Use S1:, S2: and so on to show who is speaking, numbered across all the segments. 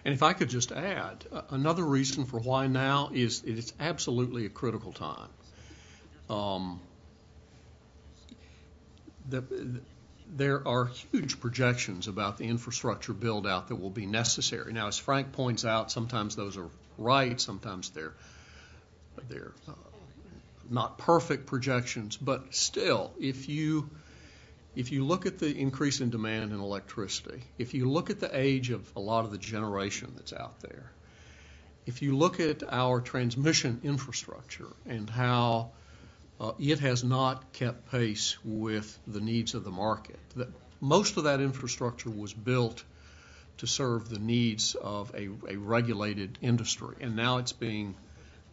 S1: And if I could just add, another reason for why now is it's absolutely a critical time. There are huge projections about the infrastructure build-out that will be necessary. Now, as Frank points out, sometimes those are right, sometimes they're not perfect projections, but still, if you look at the increase in demand in electricity, if you look at the age of a lot of the generation that's out there, if you look at our transmission infrastructure and how it has not kept pace with the needs of the market, most of that infrastructure was built to serve the needs of a regulated industry, and now it's being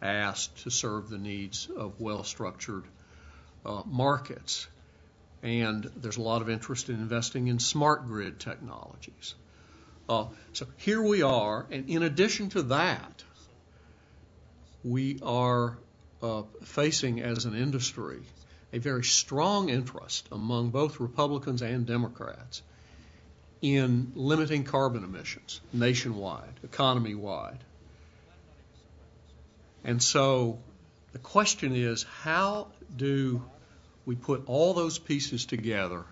S1: asked to serve the needs of well-structured markets. And there's a lot of interest in investing in smart grid technologies. So here we are, and in addition to that, we are facing as an industry a very strong interest among both Republicans and Democrats in limiting carbon emissions nationwide, economy-wide. And so the question is, how do we put all those pieces together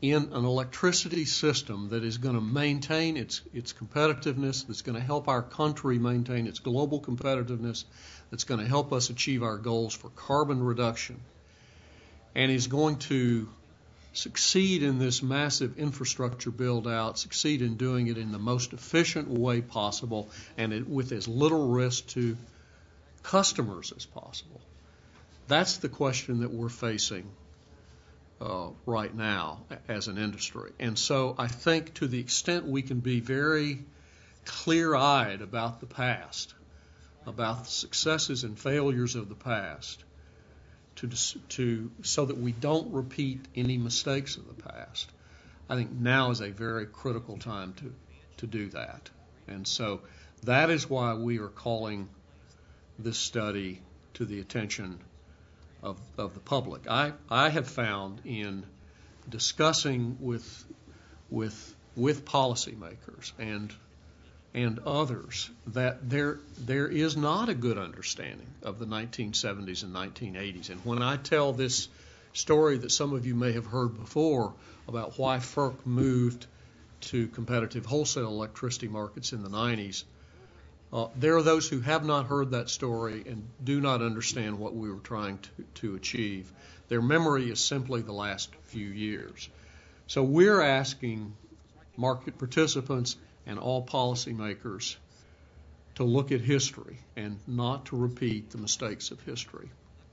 S1: in an electricity system that is going to maintain its competitiveness, that's going to help our country maintain its global competitiveness, that's going to help us achieve our goals for carbon reduction, and is going to succeed in this massive infrastructure build-out, succeed in doing it in the most efficient way possible and with as little risk to customers as possible? That's the question that we're facing right now as an industry. And so I think to the extent we can be very clear-eyed about the past, about the successes and failures of the past, so that we don't repeat any mistakes of the past, I think now is a very critical time to do that. And so that is why we are calling this study to the attention of the public. I have found in discussing with policymakers and others that there is not a good understanding of the 1970s and 1980s. And when I tell this story that some of you may have heard before about why FERC moved to competitive wholesale electricity markets in the 90s, there are those who have not heard that story and do not understand what we were trying to achieve. Their memory is simply the last few years. So we're asking market participants and all policymakers to look at history and not to repeat the mistakes of history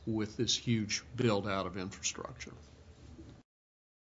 S1: with this huge build-out of infrastructure.